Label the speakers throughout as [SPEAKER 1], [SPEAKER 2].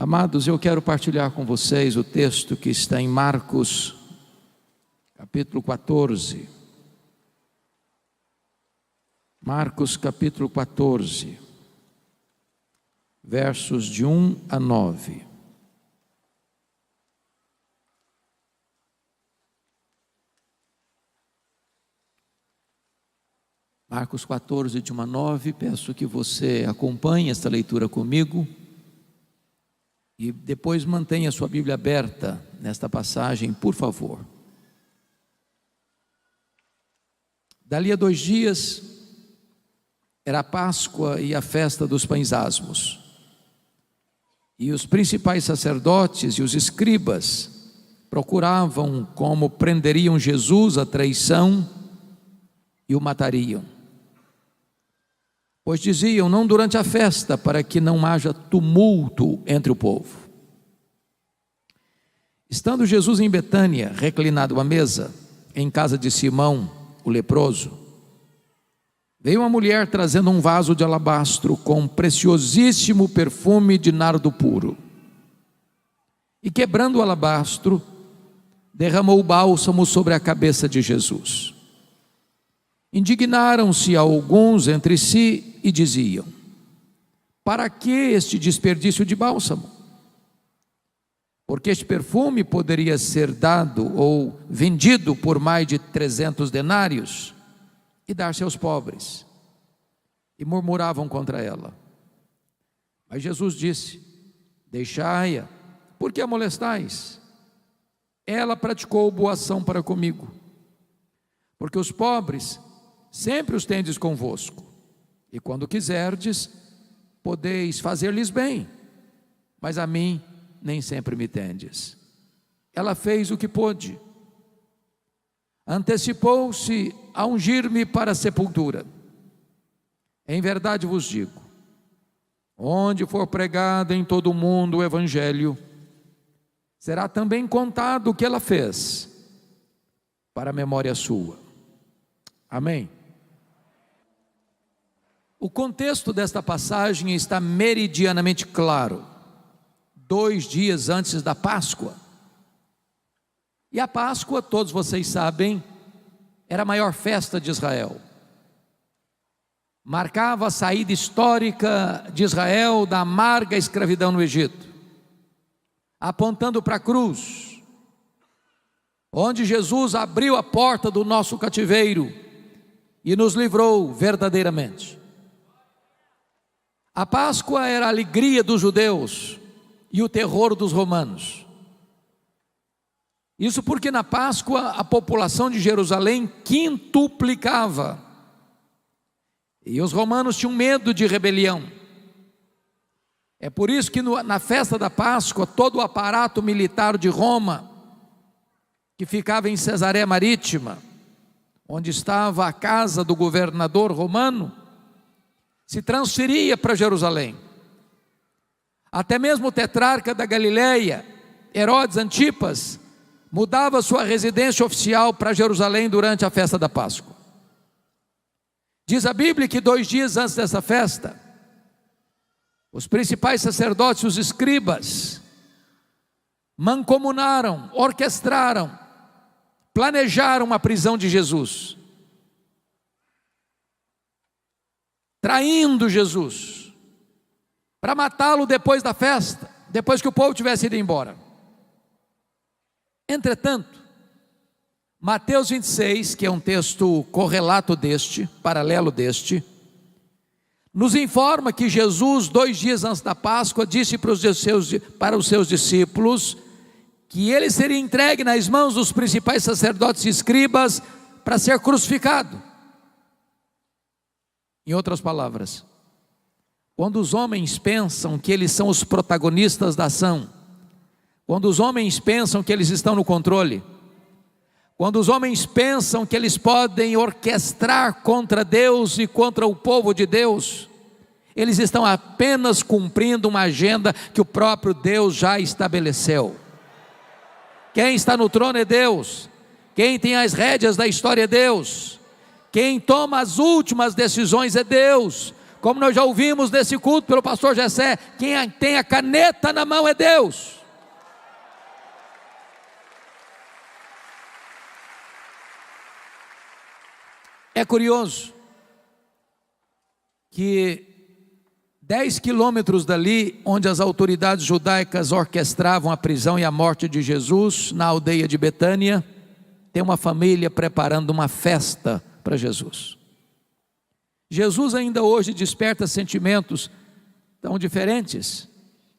[SPEAKER 1] Amados, eu quero partilhar com vocês o texto que está em Marcos, capítulo 14. Marcos, capítulo 14, versos de 1 a 9. Marcos 14, de 1 a 9, peço que você acompanhe esta leitura comigo e depois mantenha sua Bíblia aberta nesta passagem, por favor. Dali a 2 dias, era a Páscoa e a festa dos pães asmos. E os principais sacerdotes e os escribas procuravam como prenderiam Jesus à traição e o matariam. Pois diziam, não durante a festa, para que não haja tumulto entre o povo. Estando Jesus em Betânia, reclinado à mesa, em casa de Simão, o leproso, veio uma mulher trazendo um vaso de alabastro com preciosíssimo perfume de nardo puro. E quebrando o alabastro, derramou o bálsamo sobre a cabeça de Jesus. Indignaram-se alguns entre si e diziam, para que este desperdício de bálsamo? Porque este perfume poderia ser dado ou vendido por mais de 300 denários e dar-se aos pobres. E murmuravam contra ela. Mas Jesus disse, deixai-a, por que a molestais? Ela praticou boa ação para comigo, porque os pobres sempre os tendes convosco, e quando quiserdes, podeis fazer-lhes bem, mas a mim nem sempre me tendes. Ela fez o que pôde, antecipou-se a ungir-me para a sepultura. Em verdade vos digo, onde for pregado em todo o mundo o Evangelho, será também contado o que ela fez, para a memória sua. Amém? O contexto desta passagem está meridianamente claro. 2 dias antes da Páscoa. E a Páscoa, todos vocês sabem, era a maior festa de Israel. Marcava a saída histórica de Israel da amarga escravidão no Egito, apontando para a cruz, onde Jesus abriu a porta do nosso cativeiro e nos livrou verdadeiramente. A Páscoa era a alegria dos judeus e o terror dos romanos. Isso porque na Páscoa a população de Jerusalém quintuplicava. E os romanos tinham medo de rebelião. É por isso que na festa da Páscoa, todo o aparato militar de Roma, que ficava em Cesareia Marítima, onde estava a casa do governador romano, se transferia para Jerusalém. Até mesmo o tetrarca da Galileia, Herodes Antipas, mudava sua residência oficial para Jerusalém durante a festa da Páscoa. Diz a Bíblia que 2 dias antes dessa festa, os principais sacerdotes e os escribas mancomunaram, orquestraram, planejaram a prisão de Jesus, traindo Jesus, para matá-lo depois da festa, depois que o povo tivesse ido embora. Entretanto, Mateus 26, que é um texto correlato deste, paralelo deste, nos informa que Jesus, 2 dias antes da Páscoa, disse para os seus discípulos que ele seria entregue nas mãos dos principais sacerdotes e escribas para ser crucificado. Em outras palavras, quando os homens pensam que eles são os protagonistas da ação, quando os homens pensam que eles estão no controle, quando os homens pensam que eles podem orquestrar contra Deus e contra o povo de Deus, eles estão apenas cumprindo uma agenda que o próprio Deus já estabeleceu. Quem está no trono é Deus, quem tem as rédeas da história é Deus, quem toma as últimas decisões é Deus, Como nós já ouvimos nesse culto pelo pastor Jessé, quem tem a caneta na mão é Deus. É curioso que 10 quilômetros dali, onde as autoridades judaicas orquestravam a prisão e a morte de Jesus, na aldeia de Betânia, tem uma família preparando uma festa para Jesus. Jesus ainda hoje desperta sentimentos tão diferentes.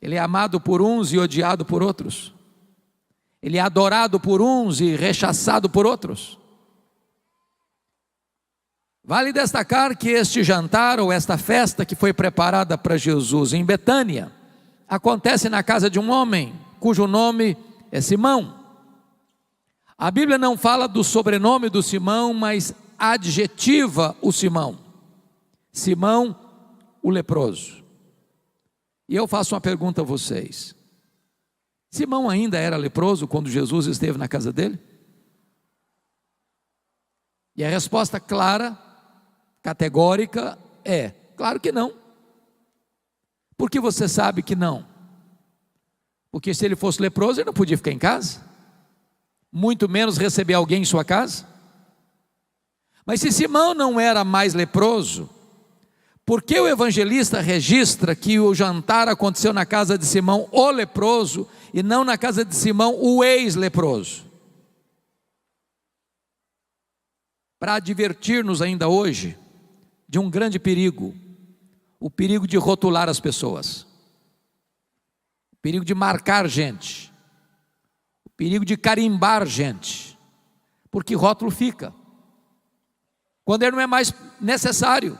[SPEAKER 1] Ele é amado por uns e odiado por outros. Ele é adorado por uns e rechaçado por outros. Vale destacar que este jantar ou esta festa que foi preparada para Jesus em Betânia acontece na casa de um homem cujo nome é Simão. A Bíblia não fala do sobrenome do Simão, mas adjetiva o Simão. Simão, o leproso. E eu faço uma pergunta a vocês: Simão ainda era leproso quando Jesus esteve na casa dele? E a resposta clara, categórica é: claro que não. Por que você sabe que não? Porque se ele fosse leproso, ele não podia ficar em casa, muito menos receber alguém em sua casa. Mas se Simão não era mais leproso, por que o evangelista registra que o jantar aconteceu na casa de Simão, o leproso, e não na casa de Simão, o ex-leproso? Para advertir-nos ainda hoje de um grande perigo, o perigo de rotular as pessoas, o perigo de marcar gente, o perigo de carimbar gente, porque rótulo fica, quando ele não é mais necessário.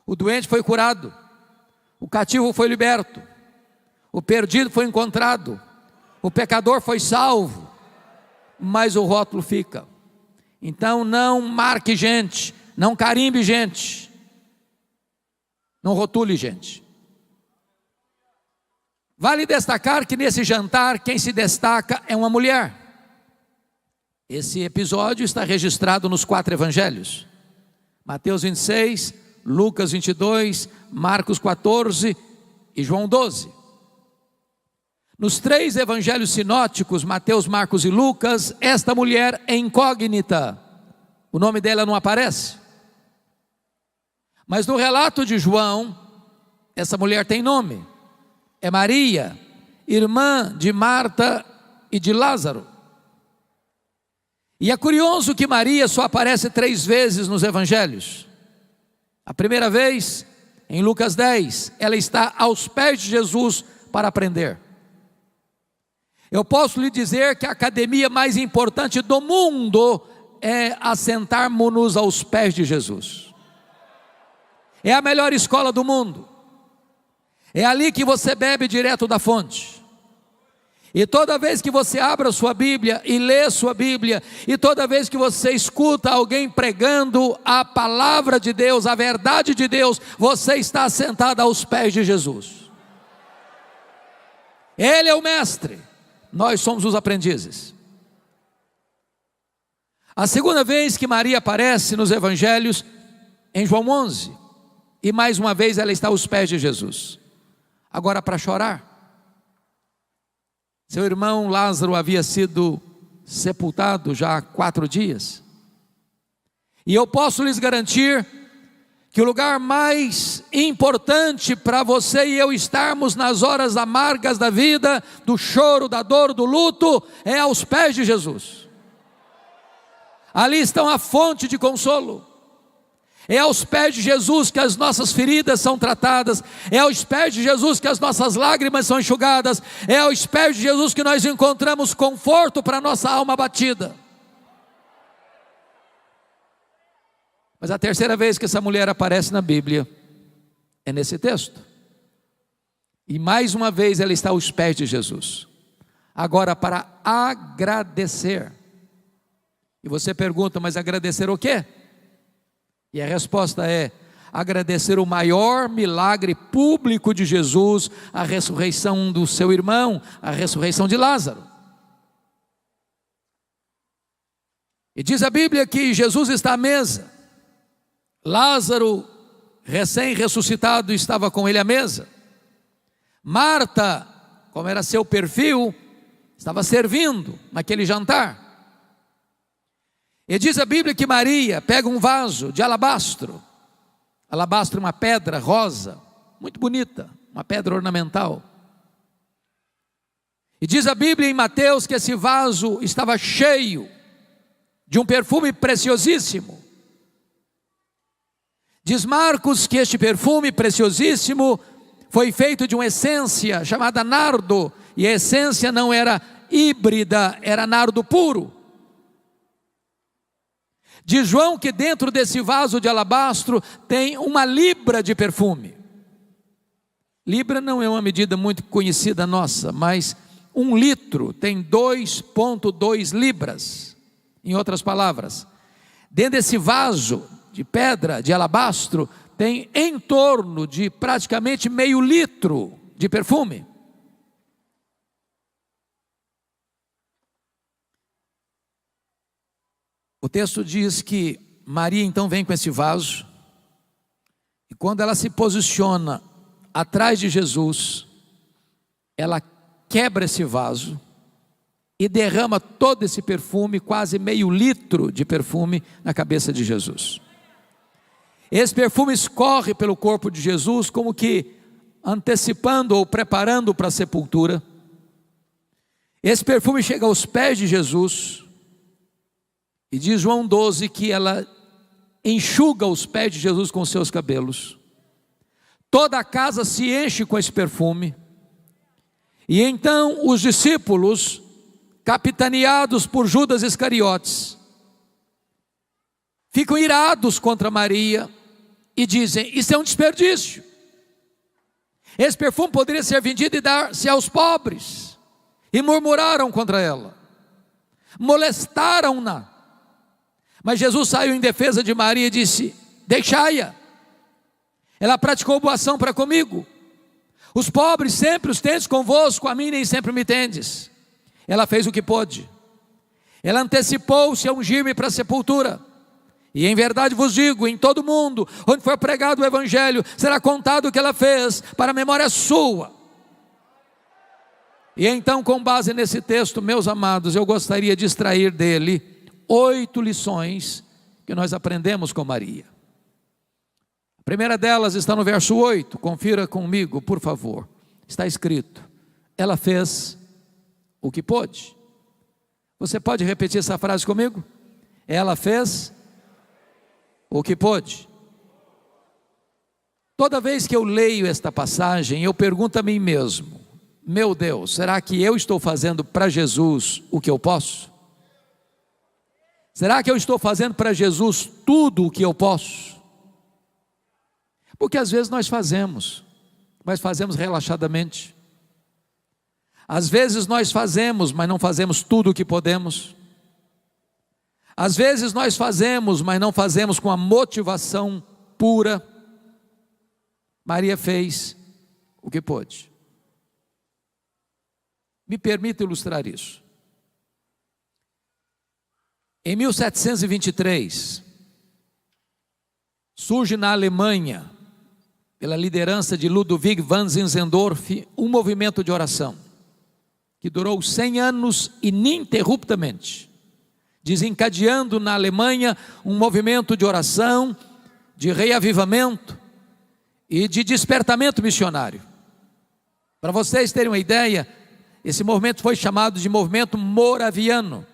[SPEAKER 1] O doente foi curado, o cativo foi liberto, o perdido foi encontrado, o pecador foi salvo, mas o rótulo fica. Então não marque gente, não carimbe gente, não rotule gente. Vale destacar que nesse jantar quem se destaca é uma mulher. Esse episódio está registrado nos 4 evangelhos: Mateus 26, Lucas 22, Marcos 14 e João 12. Nos 3 evangelhos sinóticos, Mateus, Marcos e Lucas, esta mulher é incógnita, o nome dela não aparece. Mas no relato de João, essa mulher tem nome, é Maria, irmã de Marta e de Lázaro. E é curioso que Maria só aparece 3 vezes nos evangelhos. A primeira vez, em Lucas 10, ela está aos pés de Jesus para aprender. Eu posso lhe dizer que a academia mais importante do mundo é assentarmos-nos aos pés de Jesus. É a melhor escola do mundo. É ali que você bebe direto da fonte. E toda vez que você abre a sua Bíblia e lê a sua Bíblia, e toda vez que você escuta alguém pregando a palavra de Deus, a verdade de Deus, você está sentado aos pés de Jesus. Ele é o mestre, nós somos os aprendizes. A segunda vez que Maria aparece nos evangelhos, em João 11, e mais uma vez ela está aos pés de Jesus, agora para chorar. Seu irmão Lázaro havia sido sepultado já há 4 dias. E eu posso lhes garantir que o lugar mais importante para você e eu estarmos nas horas amargas da vida, do choro, da dor, do luto, é aos pés de Jesus. Ali estão a fonte de consolo. É aos pés de Jesus que as nossas feridas são tratadas, é aos pés de Jesus que as nossas lágrimas são enxugadas, é aos pés de Jesus que nós encontramos conforto para a nossa alma abatida. Mas a terceira vez que essa mulher aparece na Bíblia é nesse texto. E mais uma vez ela está aos pés de Jesus, agora para agradecer. E você pergunta, mas agradecer o quê? E a resposta é: agradecer o maior milagre público de Jesus, a ressurreição do seu irmão, a ressurreição de Lázaro. E diz a Bíblia que Jesus está à mesa, Lázaro recém-ressuscitado, estava com ele à mesa. Marta, como era seu perfil, estava servindo naquele jantar. E diz a Bíblia que Maria pega um vaso de alabastro. Alabastro é uma pedra rosa, muito bonita, uma pedra ornamental. E diz a Bíblia em Mateus que esse vaso estava cheio de um perfume preciosíssimo. Diz Marcos que este perfume preciosíssimo foi feito de uma essência chamada nardo, e a essência não era híbrida, era nardo puro. Diz João que dentro desse vaso de alabastro tem 1 libra de perfume. Libra não é uma medida muito conhecida nossa, mas 1 litro tem 2,2 libras. Em outras palavras, dentro desse vaso de pedra, de alabastro, tem em torno de praticamente meio litro de perfume. O texto diz que Maria então vem com esse vaso, e quando ela se posiciona atrás de Jesus, ela quebra esse vaso e derrama todo esse perfume, quase meio litro de perfume, na cabeça de Jesus. Esse perfume escorre pelo corpo de Jesus, como que antecipando ou preparando para a sepultura. Esse perfume chega aos pés de Jesus, e diz João 12 que ela enxuga os pés de Jesus com seus cabelos. Toda a casa se enche com esse perfume, e então os discípulos, capitaneados por Judas Iscariotes, ficam irados contra Maria e dizem: isso é um desperdício, esse perfume poderia ser vendido e dar-se aos pobres. E murmuraram contra ela, molestaram-na. Mas Jesus saiu em defesa de Maria e disse: deixai-a, ela praticou boa ação para comigo. Os pobres sempre os tendes convosco, a mim nem sempre me tendes. Ela fez o que pôde, ela antecipou-se a ungir-me para a sepultura. E em verdade vos digo, em todo mundo onde for pregado o Evangelho, será contado o que ela fez para a memória sua. E então, com base nesse texto, meus amados, eu gostaria de extrair dele 8 lições que nós aprendemos com Maria. A primeira delas está no verso 8, confira comigo, por favor. Está escrito: ela fez o que pôde. Você pode repetir essa frase comigo? Ela fez o que pôde. Toda vez que eu leio esta passagem, eu pergunto a mim mesmo: meu Deus, será que eu estou fazendo para Jesus o que eu posso? Será que eu estou fazendo para Jesus tudo o que eu posso? Porque às vezes nós fazemos, mas fazemos relaxadamente. Às vezes nós fazemos, mas não fazemos tudo o que podemos. Às vezes nós fazemos, mas não fazemos com a motivação pura. Maria fez o que pôde. Me permita ilustrar isso. Em 1723, surge na Alemanha, pela liderança de Ludwig van Zinzendorf, um movimento de oração, que durou 100 anos ininterruptamente, desencadeando na Alemanha um movimento de oração, de reavivamento e de despertamento missionário. Para vocês terem uma ideia, esse movimento foi chamado de movimento moraviano.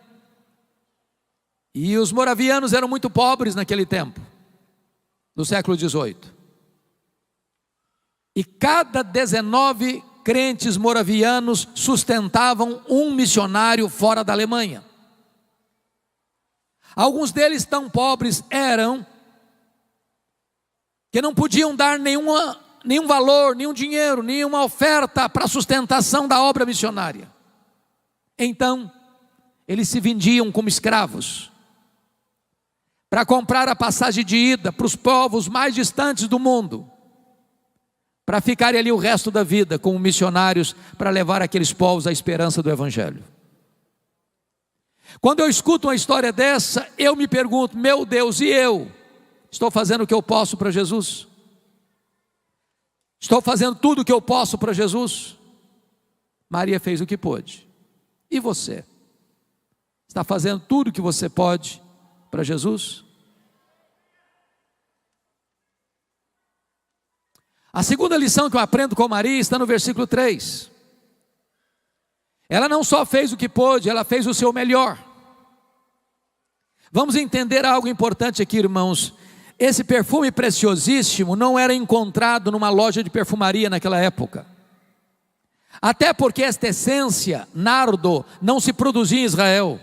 [SPEAKER 1] E os moravianos eram muito pobres naquele tempo, no século XVIII. E cada 19 crentes moravianos sustentavam um missionário fora da Alemanha. Alguns deles tão pobres eram que não podiam dar nenhum valor, nenhum dinheiro, nenhuma oferta para a sustentação da obra missionária. Então, eles se vendiam como escravos para comprar a passagem de ida para os povos mais distantes do mundo, para ficarem ali o resto da vida como missionários, para levar aqueles povos à esperança do Evangelho. Quando eu escuto uma história dessa, eu me pergunto: meu Deus, e eu? Estou fazendo o que eu posso para Jesus? Estou fazendo tudo o que eu posso para Jesus? Maria fez o que pôde. E você? Está fazendo tudo o que você pode para Jesus? A segunda lição que eu aprendo com Maria está no versículo 3. Ela não só fez o que pôde, ela fez o seu melhor. Vamos entender algo importante aqui, irmãos. Esse perfume preciosíssimo não era encontrado numa loja de perfumaria naquela época. Até porque esta essência, nardo, não se produzia em Israel.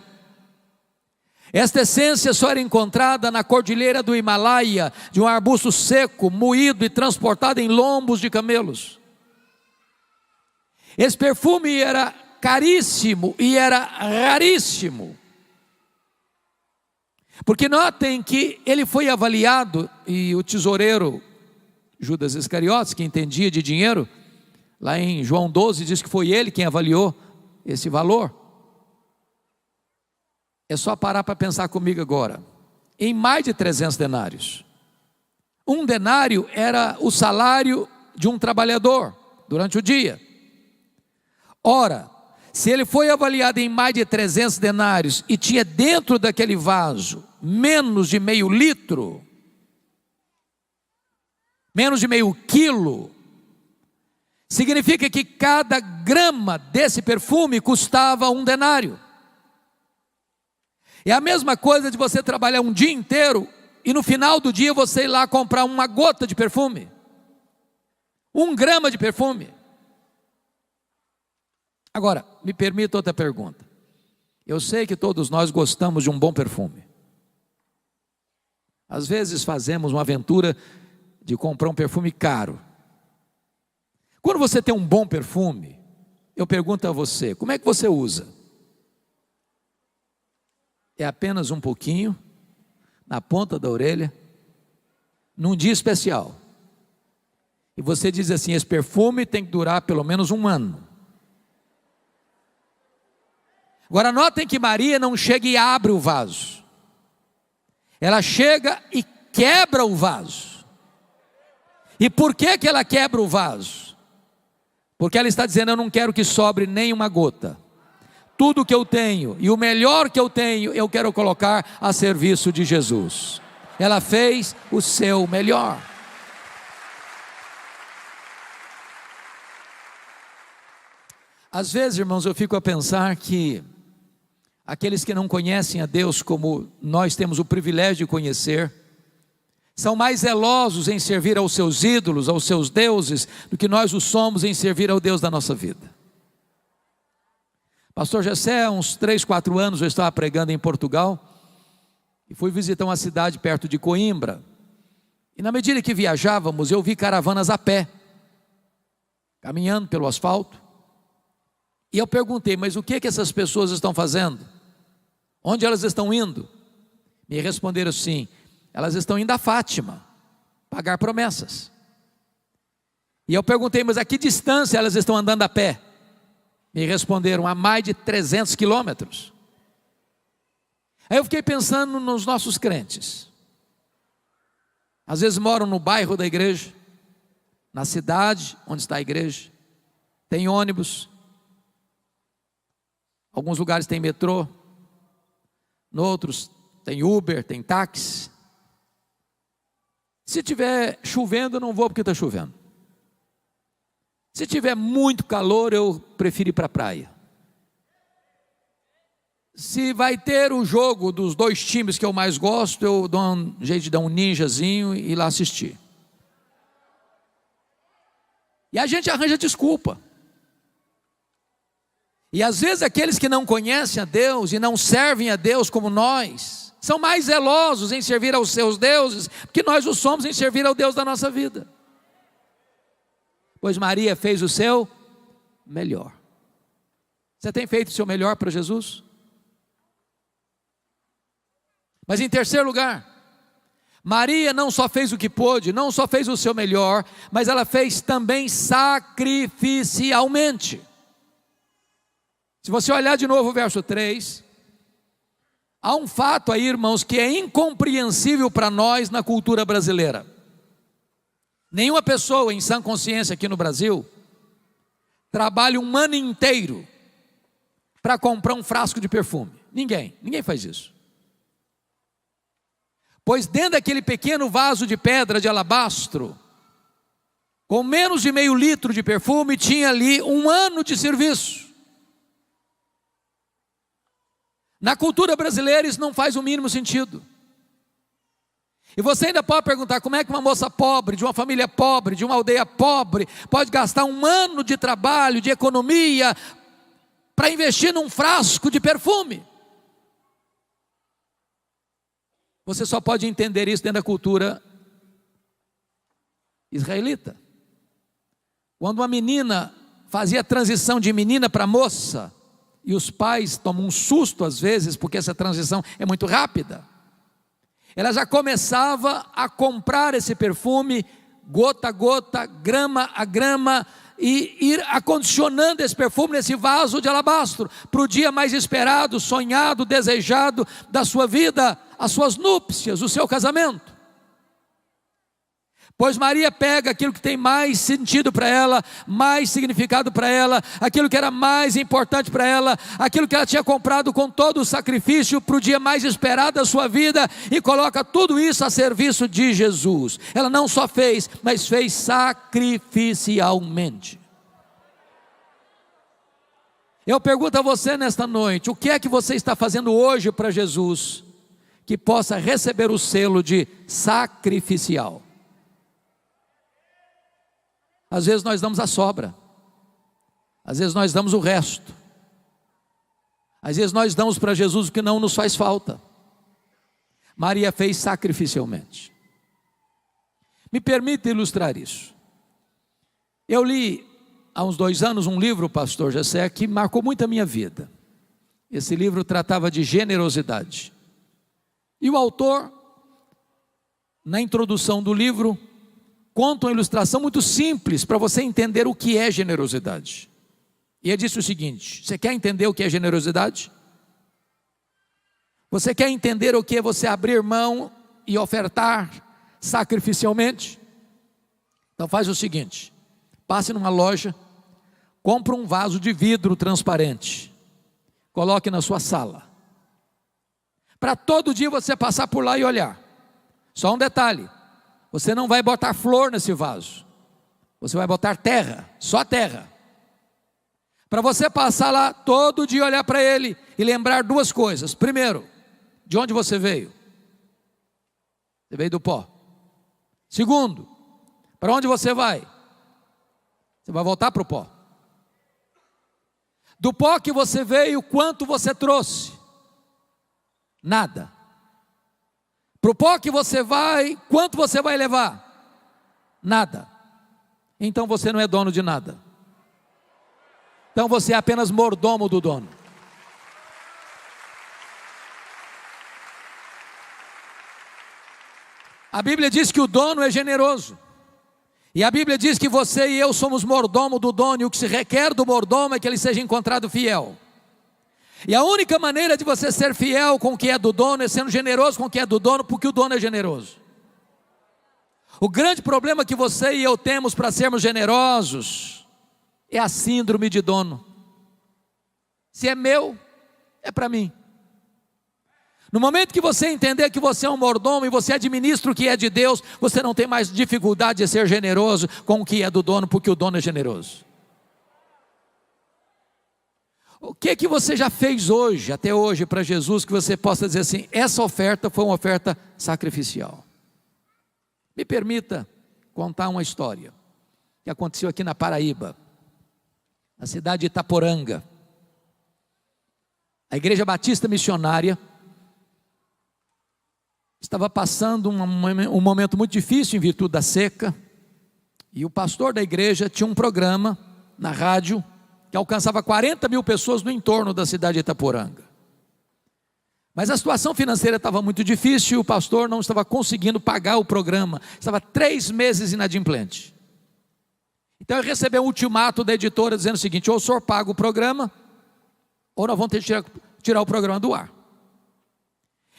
[SPEAKER 1] Esta essência só era encontrada na cordilheira do Himalaia, de um arbusto seco, moído e transportado em lombos de camelos. Esse perfume era caríssimo e era raríssimo. Porque notem que ele foi avaliado, e o tesoureiro Judas Iscariotes, que entendia de dinheiro, lá em João 12, diz que foi ele quem avaliou esse valor. É só parar para pensar comigo agora. Em mais de 300 denários. Um denário era o salário de um trabalhador durante o dia. Ora, se ele foi avaliado em mais de 300 denários e tinha dentro daquele vaso menos de meio litro, menos de meio quilo, significa que cada grama desse perfume custava um denário. É a mesma coisa de você trabalhar um dia inteiro e no final do dia você ir lá comprar uma gota de perfume, 1 grama de perfume. Agora, me permita outra pergunta. Eu sei que todos nós gostamos de um bom perfume. Às vezes fazemos uma aventura de comprar um perfume caro. Quando você tem um bom perfume, eu pergunto a você, como é que você usa? É apenas um pouquinho, na ponta da orelha, num dia especial. E você diz assim, esse perfume tem que durar pelo menos 1 ano. Agora notem que Maria não chega e abre o vaso. Ela chega e quebra o vaso. E por que ela quebra o vaso? Porque ela está dizendo, eu não quero que sobre nem uma gota. Tudo que eu tenho e o melhor que eu tenho, eu quero colocar a serviço de Jesus. Ela fez o seu melhor. Às vezes, irmãos, eu fico a pensar que aqueles que não conhecem a Deus como nós temos o privilégio de conhecer, são mais zelosos em servir aos seus ídolos, aos seus deuses, do que nós o somos em servir ao Deus da nossa vida. Pastor Jessé, há uns 3, 4 anos eu estava pregando em Portugal e fui visitar uma cidade perto de Coimbra. E na medida que viajávamos, eu vi caravanas a pé, caminhando pelo asfalto. E eu perguntei, mas o que essas pessoas estão fazendo? Onde elas estão indo? Me responderam assim, elas estão indo a Fátima, pagar promessas. E eu perguntei, mas a que distância elas estão andando a pé? Me responderam, a mais de 300 quilômetros. Aí eu fiquei pensando nos nossos crentes. Às vezes moram no bairro da igreja, na cidade onde está a igreja, tem ônibus, alguns lugares tem metrô, em outros tem Uber, tem táxi. Se tiver chovendo, eu não vou porque está chovendo. Se tiver muito calor, eu prefiro ir para a praia. Se vai ter o jogo dos 2 times que eu mais gosto, eu dou um jeito de dar um ninjazinho e ir lá assistir. E a gente arranja desculpa. E às vezes aqueles que não conhecem a Deus e não servem a Deus como nós, são mais zelosos em servir aos seus deuses, que nós o somos em servir ao Deus da nossa vida. Pois Maria fez o seu melhor. Você tem feito o seu melhor para Jesus? Mas em terceiro lugar, Maria não só fez o que pôde, não só fez o seu melhor, mas ela fez também sacrificialmente. Se você olhar de novo o verso 3, há um fato aí, irmãos, que é incompreensível para nós na cultura brasileira. Nenhuma pessoa em sã consciência aqui no Brasil trabalha um ano inteiro para comprar um frasco de perfume. Ninguém faz isso. Pois dentro daquele pequeno vaso de pedra de alabastro, com menos de meio litro de perfume, tinha ali um ano de serviço. Na cultura brasileira isso não faz o mínimo sentido. E você ainda pode perguntar, como é que uma moça pobre, de uma família pobre, de uma aldeia pobre, pode gastar um ano de trabalho, de economia, para investir num frasco de perfume? Você só pode entender isso dentro da cultura israelita. Quando uma menina fazia a transição de menina para moça, e os pais tomam um susto às vezes, porque essa transição é muito rápida, ela já começava a comprar esse perfume, gota a gota, grama a grama, e ir acondicionando esse perfume nesse vaso de alabastro, para o dia mais esperado, sonhado, desejado da sua vida, as suas núpcias, o seu casamento. Pois Maria pega aquilo que tem mais sentido para ela, mais significado para ela, aquilo que era mais importante para ela, aquilo que ela tinha comprado com todo o sacrifício para o dia mais esperado da sua vida, e coloca tudo isso a serviço de Jesus. Ela não só fez, mas fez sacrificialmente. Eu pergunto a você nesta noite, o que é que você está fazendo hoje para Jesus, que possa receber o selo de sacrificial? Às vezes nós damos a sobra, às vezes nós damos o resto, às vezes nós damos para Jesus o que não nos faz falta. Maria fez sacrificialmente. Me permita ilustrar isso. Eu li há uns 2 anos um livro, pastor Jessé, que marcou muito a minha vida. Esse livro tratava de generosidade, e o autor, na introdução do livro, conta uma ilustração muito simples para você entender o que é generosidade. E ele disse o seguinte: você quer entender o que é generosidade? Você quer entender o que é você abrir mão e ofertar sacrificialmente? Então faz o seguinte: passe numa loja, compre um vaso de vidro transparente, coloque na sua sala, para todo dia você passar por lá e olhar. Só um detalhe: você não vai botar flor nesse vaso, você vai botar terra, só terra. Para você passar lá todo dia, olhar para ele e lembrar 2 coisas. Primeiro, de onde você veio? Você veio do pó. Segundo, para onde você vai? Você vai voltar para o pó. Do pó que você veio, quanto você trouxe? Nada. Para o pó que você vai, quanto você vai levar? Nada. Então você não é dono de nada. Então você é apenas mordomo do dono. A Bíblia diz que o dono é generoso. E a Bíblia diz que você e eu somos mordomo do dono, e o que se requer do mordomo é que ele seja encontrado fiel. E a única maneira de você ser fiel com o que é do dono é sendo generoso com o que é do dono, porque o dono é generoso. O grande problema que você e eu temos para sermos generosos é a síndrome de dono. Se é meu, é para mim. No momento que você entender que você é um mordomo e você administra o que é de Deus, você não tem mais dificuldade de ser generoso com o que é do dono, porque o dono é generoso. O que você já fez hoje, até hoje, para Jesus, que você possa dizer assim: essa oferta foi uma oferta sacrificial? Me permita contar uma história que aconteceu aqui na Paraíba, na cidade de Itaporanga. A Igreja Batista Missionária estava passando um momento muito difícil em virtude da seca, e o pastor da igreja tinha um programa na rádio que alcançava 40 mil pessoas no entorno da cidade de Itaporanga. Mas a situação financeira estava muito difícil, e o pastor não estava conseguindo pagar o programa, estava 3 meses inadimplente. Então ele recebeu um ultimato da editora dizendo o seguinte: ou o senhor paga o programa, ou nós vamos ter que tirar o programa do ar.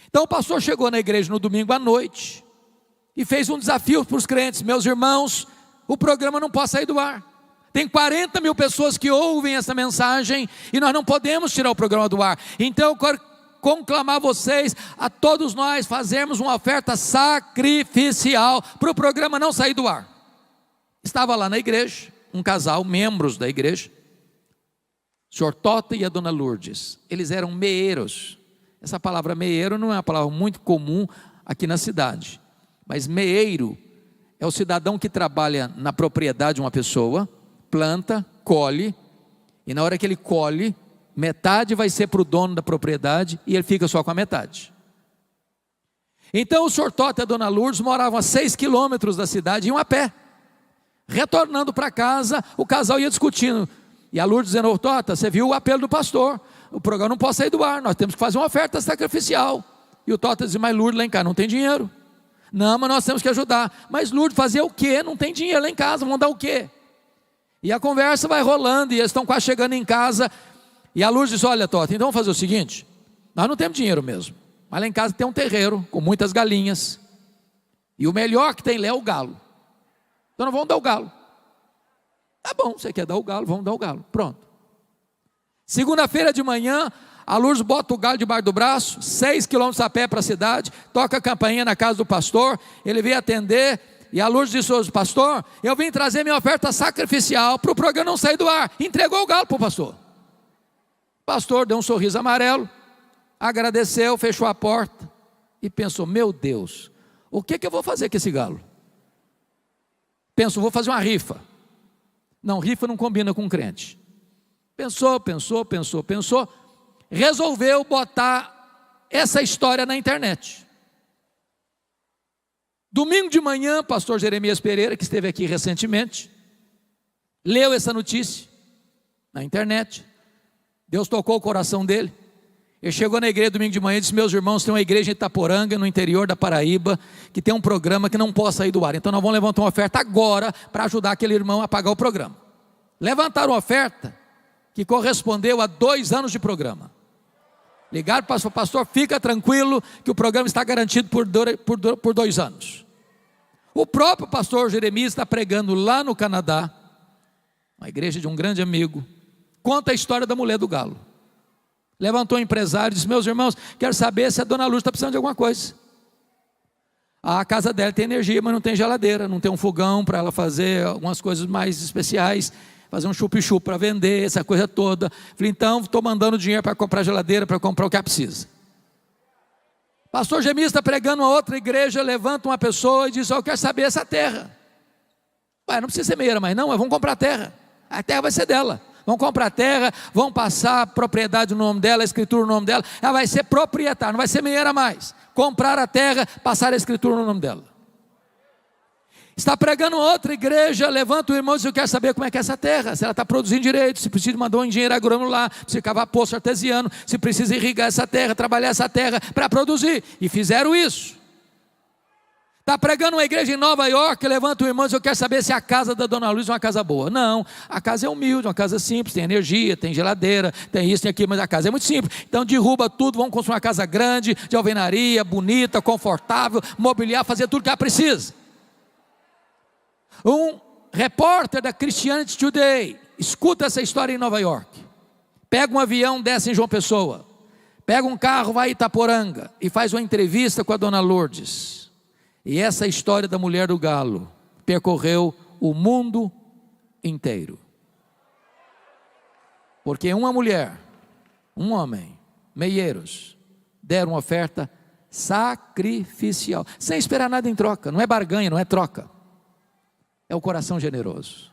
[SPEAKER 1] Então o pastor chegou na igreja no domingo à noite, e fez um desafio para os crentes: meus irmãos, o programa não pode sair do ar. Tem 40 mil pessoas que ouvem essa mensagem e nós não podemos tirar o programa do ar. Então eu quero conclamar vocês, a todos nós, fazermos uma oferta sacrificial para o programa não sair do ar. Estava lá na igreja um casal, membros da igreja, o senhor Tota e a dona Lourdes. Eles eram meeiros. Essa palavra meeiro não é uma palavra muito comum aqui na cidade, mas meeiro é o cidadão que trabalha na propriedade de uma pessoa, planta, colhe, e na hora que ele colhe, metade vai ser para o dono da propriedade e ele fica só com a metade. Então o senhor Tota e a dona Lourdes moravam a 6 quilômetros da cidade, iam a pé. Retornando para casa, o casal ia discutindo, e a Lourdes dizendo: ô Tota, você viu o apelo do pastor, o programa não pode sair do ar, nós temos que fazer uma oferta sacrificial. E o Tota dizia: mas Lourdes, lá em casa não tem dinheiro. Não, mas nós temos que ajudar. Mas Lourdes, fazer o quê? Não tem dinheiro lá em casa, vão dar o quê? E a conversa vai rolando, e eles estão quase chegando em casa, e a Lourdes diz: olha Tota, então vamos fazer o seguinte, nós não temos dinheiro mesmo, mas lá em casa tem um terreiro com muitas galinhas, e o melhor que tem lá é o galo, então nós vamos dar o galo. Tá bom, você quer dar o galo, vamos dar o galo, pronto. Segunda-feira de manhã, a Lourdes bota o galo debaixo do braço, 6 quilômetros a pé para a cidade, toca a campainha na casa do pastor, ele veio atender, e a Lourdes disse: pastor, eu vim trazer minha oferta sacrificial para o programa não sair do ar. Entregou o galo para o pastor. O pastor deu um sorriso amarelo, agradeceu, fechou a porta e pensou: meu Deus, o que eu vou fazer com esse galo? Pensou: vou fazer uma rifa. Não, rifa não combina com crente. Pensou, resolveu botar essa história na internet. Domingo de manhã, pastor Jeremias Pereira, que esteve aqui recentemente, leu essa notícia na internet. Deus tocou o coração dele. Ele chegou na igreja domingo de manhã e disse: meus irmãos, tem uma igreja em Itaporanga, no interior da Paraíba, que tem um programa que não pode sair do ar, então nós vamos levantar uma oferta agora para ajudar aquele irmão a pagar o programa. Levantaram uma oferta que correspondeu a 2 anos de programa. Ligaram para o pastor: fica tranquilo que o programa está garantido por 2 anos. O próprio pastor Jeremias está pregando lá no Canadá, uma igreja de um grande amigo, conta a história da mulher do galo. Levantou um empresário e disse: meus irmãos, quero saber se a dona Luz está precisando de alguma coisa. A casa dela tem energia, mas não tem geladeira, não tem um fogão para ela fazer algumas coisas mais especiais, fazer um chup-chup para vender, essa coisa toda. Falei: então estou mandando dinheiro para comprar geladeira, para comprar o que ela precisa. Pastor Jeremias está pregando uma outra igreja, levanta uma pessoa e diz: eu quero saber essa terra. Ué, não precisa ser meieira mais não, mas vamos comprar a terra vai ser dela. Vão comprar a terra, vão passar a propriedade no nome dela, a escritura no nome dela, ela vai ser proprietária, não vai ser meieira mais. Comprar a terra, passar a escritura no nome dela. Está pregando outra igreja, levanta o irmão e diz: eu quero saber como é que é essa terra, se ela está produzindo direito, se precisa mandar um engenheiro agrônomo lá, se cavar poço artesiano, se precisa irrigar essa terra, trabalhar essa terra para produzir, e fizeram isso. Está pregando uma igreja em Nova York, levanta o irmão e diz: eu quero saber se a casa da dona Luiz é uma casa boa. Não, a casa é humilde, uma casa simples, tem energia, tem geladeira, tem isso, tem aquilo, mas a casa é muito simples. Então derruba tudo, vamos construir uma casa grande, de alvenaria, bonita, confortável, mobiliar, fazer tudo que ela precisa. Um repórter da Christianity Today escuta essa história em Nova York, pega um avião, desce em João Pessoa, pega um carro, vai a Itaporanga e faz uma entrevista com a dona Lourdes. E essa história da mulher do galo percorreu o mundo inteiro. Porque uma mulher, um homem, meieiros, deram uma oferta sacrificial, sem esperar nada em troca. Não é barganha, não é troca. É o coração generoso.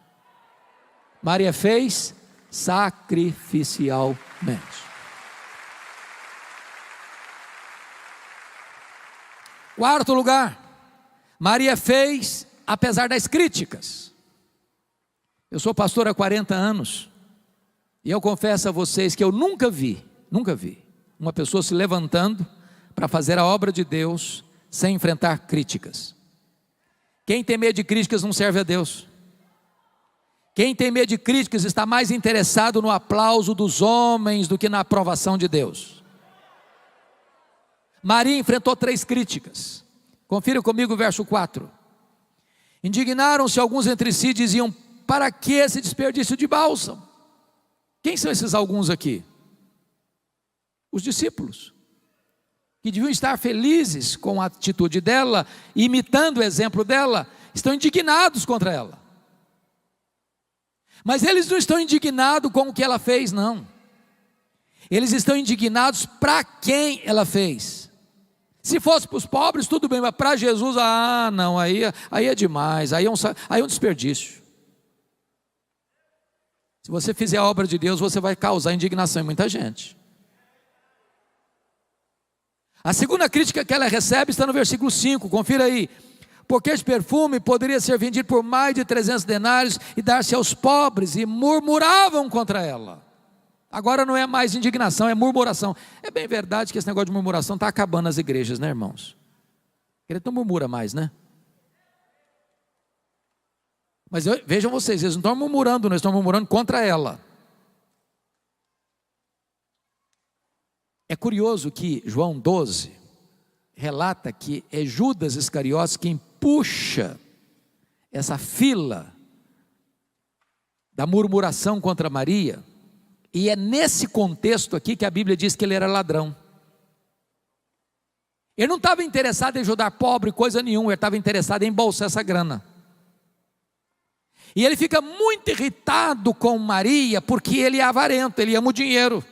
[SPEAKER 1] Maria fez sacrificialmente. Quarto lugar, Maria fez apesar das críticas. Eu sou pastor há 40 anos e eu confesso a vocês que eu nunca vi uma pessoa se levantando para fazer a obra de Deus sem enfrentar críticas. Quem tem medo de críticas não serve a Deus. Quem tem medo de críticas está mais interessado no aplauso dos homens do que na aprovação de Deus. Maria enfrentou 3 críticas. Confira comigo o verso 4. Indignaram-se alguns entre si e diziam: para que esse desperdício de bálsamo? Quem são esses alguns aqui? Os discípulos, que deviam estar felizes com a atitude dela, imitando o exemplo dela, estão indignados contra ela. Mas eles não estão indignados com o que ela fez, não. Eles estão indignados para quem ela fez. Se fosse para os pobres, tudo bem, mas para Jesus, não, aí é demais, aí é um desperdício. Se você fizer a obra de Deus, você vai causar indignação em muita gente. A segunda crítica que ela recebe está no versículo 5, confira aí. Porque este perfume poderia ser vendido por mais de 300 denários e dar-se aos pobres, e murmuravam contra ela. Agora não é mais indignação, é murmuração. É bem verdade que esse negócio de murmuração está acabando nas igrejas, né, irmãos? Ele não murmura mais, né? Mas vejam vocês, eles não estão murmurando, eles estão murmurando contra ela. É curioso que João 12 relata que é Judas Iscariotes quem puxa essa fila da murmuração contra Maria, e é nesse contexto aqui que a Bíblia diz que ele era ladrão. Ele não estava interessado em ajudar pobre, coisa nenhuma, ele estava interessado em embolsar essa grana. E ele fica muito irritado com Maria, porque ele é avarento, ele ama o dinheiro.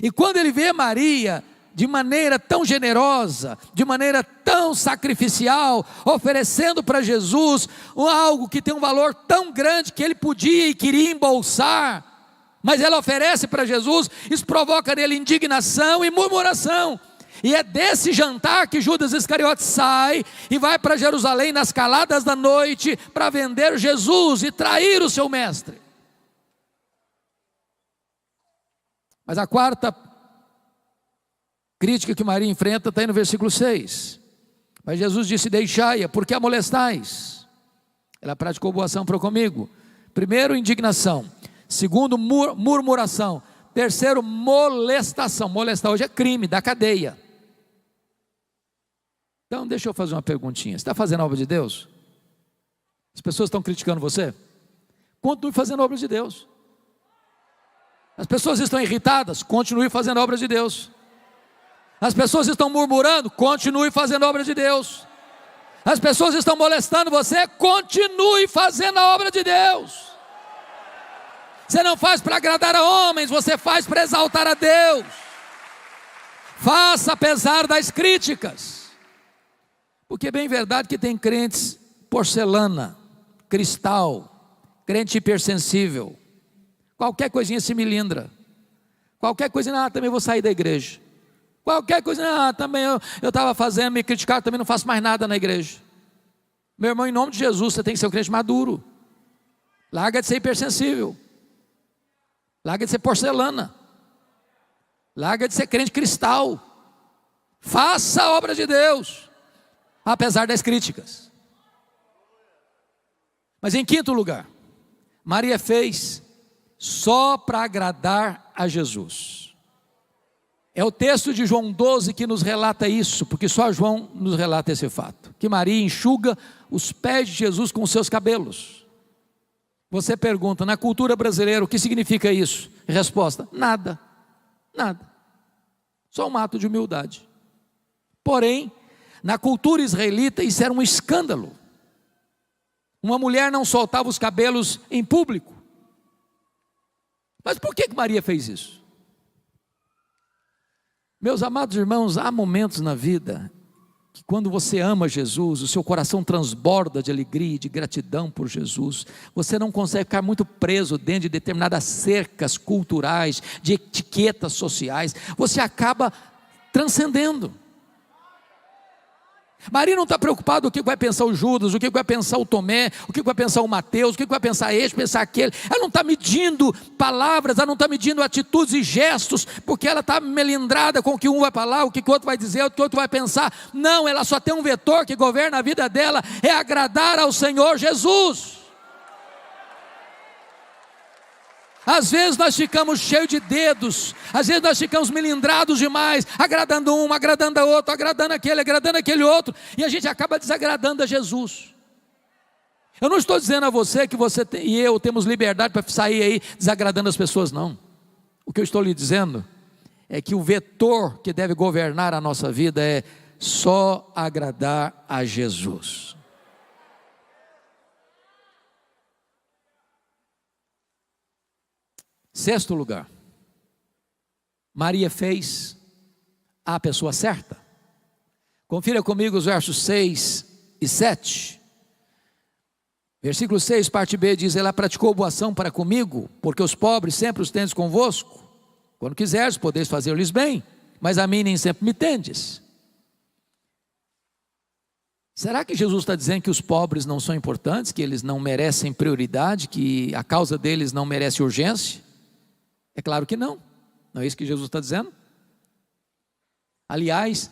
[SPEAKER 1] E quando ele vê Maria de maneira tão generosa, de maneira tão sacrificial, oferecendo para Jesus algo que tem um valor tão grande que ele podia e queria embolsar, mas ela oferece para Jesus, isso provoca nele indignação e murmuração. E é desse jantar que Judas Iscariotes sai e vai para Jerusalém nas caladas da noite para vender Jesus e trair o seu mestre. Mas a quarta crítica que Maria enfrenta está aí no versículo 6. Mas Jesus disse: deixai-a, porque a molestais. Ela praticou boa ação para comigo. Primeiro, indignação. Segundo, murmuração. Terceiro, molestação. Molestar hoje é crime, da cadeia. Então deixa eu fazer uma perguntinha. Você está fazendo a obra de Deus? As pessoas estão criticando você? Continue fazendo a obra de Deus. As pessoas estão irritadas? Continue fazendo a obra de Deus. As pessoas estão murmurando? Continue fazendo a obra de Deus. As pessoas estão molestando você? Continue fazendo a obra de Deus. Você não faz para agradar a homens, você faz para exaltar a Deus. Faça apesar das críticas. Porque é bem verdade que tem crentes porcelana, cristal, crente hipersensível. Qualquer coisinha se melindra. Qualquer coisa, também vou sair da igreja. Qualquer coisa, também eu estava fazendo, me criticar, também não faço mais nada na igreja. Meu irmão, em nome de Jesus, você tem que ser um crente maduro. Larga de ser hipersensível. Larga de ser porcelana. Larga de ser crente cristal. Faça a obra de Deus, apesar das críticas. Mas em quinto lugar, Maria fez só para agradar a Jesus. É o texto de João 12 que nos relata isso, porque só João nos relata esse fato, que Maria enxuga os pés de Jesus com os seus cabelos. Você pergunta, na cultura brasileira, o que significa isso? Resposta: nada, nada, só um ato de humildade. Porém, na cultura israelita isso era um escândalo. Uma mulher não soltava os cabelos em público. Mas por que Maria fez isso? Meus amados irmãos, há momentos na vida que quando você ama Jesus, o seu coração transborda de alegria e de gratidão por Jesus. Você não consegue ficar muito preso dentro de determinadas cercas culturais, de etiquetas sociais. Você acaba transcendendo. Maria não está preocupada com o que vai pensar o Judas, o que vai pensar o Tomé, o que vai pensar o Mateus, o que vai pensar este, pensar aquele. Ela não está medindo palavras, ela não está medindo atitudes e gestos, porque ela está melindrada com o que um vai falar, o que o outro vai dizer, o que o outro vai pensar. Não, ela só tem um vetor que governa a vida dela, é agradar ao Senhor Jesus. Às vezes nós ficamos cheios de dedos, às vezes nós ficamos melindrados demais, agradando um, agradando a outro, agradando aquele outro, e a gente acaba desagradando a Jesus. Eu não estou dizendo a você que você e eu temos liberdade para sair aí desagradando as pessoas, não. O que eu estou lhe dizendo é que o vetor que deve governar a nossa vida é só agradar a Jesus. Sexto lugar, Maria fez a pessoa certa. Confira comigo os versos 6 e 7. Versículo 6, parte B, diz: ela praticou boa ação para comigo, porque os pobres sempre os tendes convosco. Quando quiseres, podeis fazer-lhes bem, mas a mim nem sempre me tendes. Será que Jesus está dizendo que os pobres não são importantes, que eles não merecem prioridade, que a causa deles não merece urgência? É claro que não, não é isso que Jesus está dizendo. Aliás,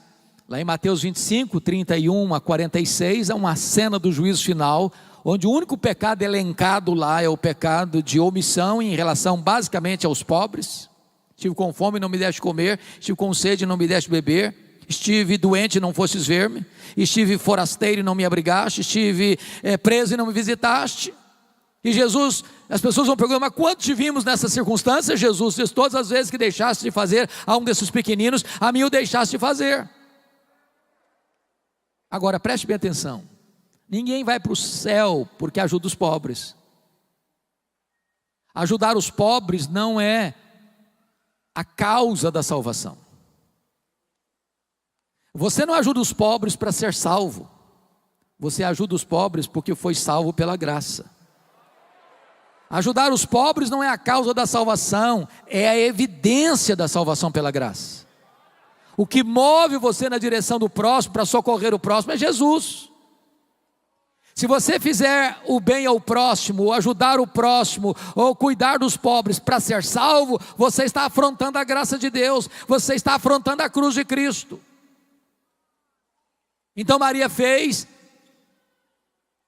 [SPEAKER 1] lá em Mateus 25, 31 a 46, há uma cena do juízo final, onde o único pecado elencado lá é o pecado de omissão em relação basicamente aos pobres. Estive com fome e não me deste comer, estive com sede e não me deste beber, estive doente e não fostes ver-me, estive forasteiro e não me abrigaste, estive preso e não me visitaste. E Jesus, as pessoas vão perguntar: mas quando te vimos nessa circunstância? Jesus diz: todas as vezes que deixaste de fazer a um desses pequeninos, a mim o deixaste de fazer. Agora preste bem atenção, ninguém vai para o céu porque ajuda os pobres. Ajudar os pobres não é a causa da salvação. Você não ajuda os pobres para ser salvo, você ajuda os pobres porque foi salvo pela graça. Ajudar os pobres não é a causa da salvação, é a evidência da salvação pela graça. O que move você na direção do próximo, para socorrer o próximo, é Jesus. Se você fizer o bem ao próximo, ou ajudar o próximo, ou cuidar dos pobres para ser salvo, você está afrontando a graça de Deus, você está afrontando a cruz de Cristo. Então Maria fez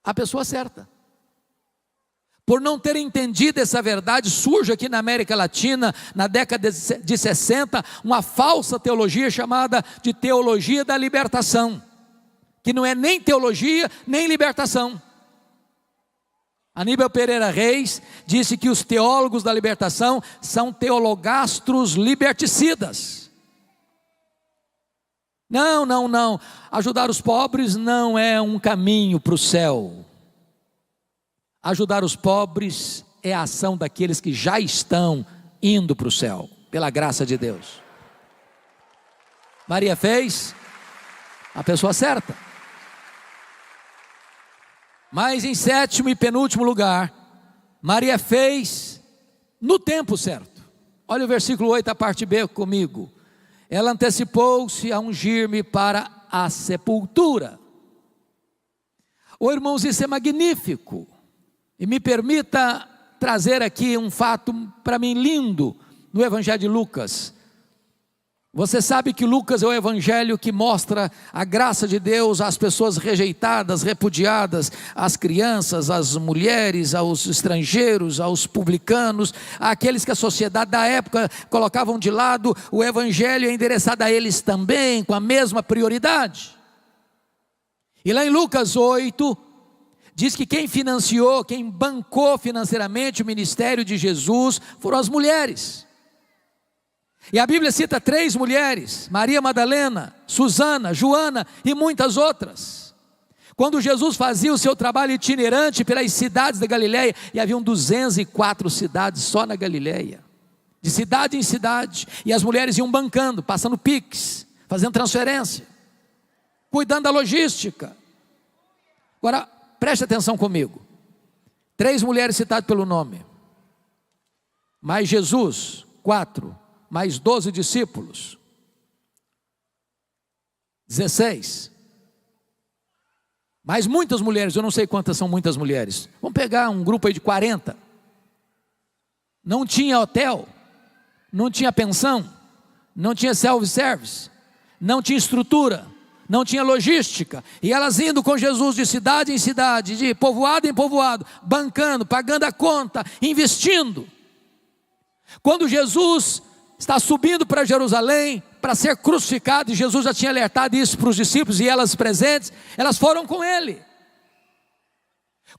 [SPEAKER 1] a pessoa certa. Por não ter entendido essa verdade, surge aqui na América Latina, na década de 60, uma falsa teologia chamada de teologia da libertação, que não é nem teologia, nem libertação. Aníbal Pereira Reis disse que os teólogos da libertação são teologastros liberticidas. Não, ajudar os pobres não é um caminho para o céu. Ajudar os pobres é a ação daqueles que já estão indo para o céu, pela graça de Deus. Maria fez a pessoa certa. Mas em sétimo e penúltimo lugar, Maria fez no tempo certo. Olha o versículo 8, a parte B comigo. Ela antecipou-se a ungir-me para a sepultura. Ô irmãos, isso é magnífico. E me permita trazer aqui um fato para mim lindo no Evangelho de Lucas. Você sabe que Lucas é o evangelho que mostra a graça de Deus às pessoas rejeitadas, repudiadas, às crianças, às mulheres, aos estrangeiros, aos publicanos, àqueles que a sociedade da época colocavam de lado. O evangelho é endereçado a eles também, com a mesma prioridade. E lá em Lucas 8, diz que quem financiou, quem bancou financeiramente o ministério de Jesus foram as mulheres. E a Bíblia cita 3 mulheres: Maria Madalena, Susana, Joana e muitas outras. Quando Jesus fazia o seu trabalho itinerante pelas cidades da Galileia, e haviam 204 cidades só na Galileia, de cidade em cidade, e as mulheres iam bancando, passando Pix, fazendo transferência, cuidando da logística. Agora, preste atenção comigo. 3 mulheres citadas pelo nome, mais Jesus, 4, mais 12 discípulos, 16, mais muitas mulheres, eu não sei quantas são muitas mulheres, vamos pegar um grupo aí de 40, não tinha hotel, não tinha pensão, não tinha self-service, não tinha estrutura, não tinha logística, e elas indo com Jesus de cidade em cidade, de povoado em povoado, bancando, pagando a conta, investindo. Quando Jesus está subindo para Jerusalém para ser crucificado, e Jesus já tinha alertado isso para os discípulos e elas presentes, elas foram com ele.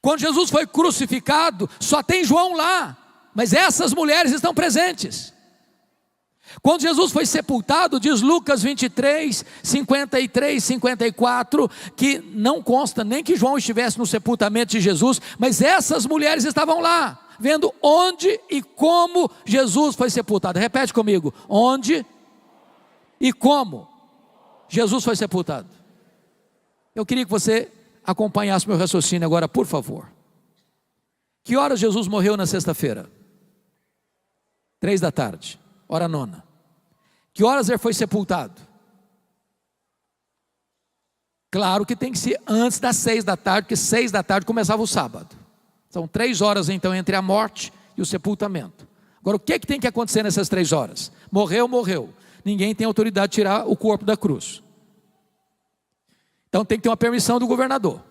[SPEAKER 1] Quando Jesus foi crucificado, só tem João lá, mas essas mulheres estão presentes. Quando Jesus foi sepultado, diz Lucas 23, 53, 54, que não consta nem que João estivesse no sepultamento de Jesus, mas essas mulheres estavam lá, vendo onde e como Jesus foi sepultado. Repete comigo: onde e como Jesus foi sepultado. Eu queria que você acompanhasse meu raciocínio agora, por favor. Que horas Jesus morreu na sexta-feira? 3 da tarde, hora nona. Que horas ele foi sepultado? Claro que tem que ser antes das 6 da tarde, porque 6 da tarde começava o sábado. São 3 horas então entre a morte e o sepultamento. Agora o que tem que acontecer nessas 3 horas? Morreu. Ninguém tem autoridade de tirar o corpo da cruz. Então tem que ter uma permissão do governador.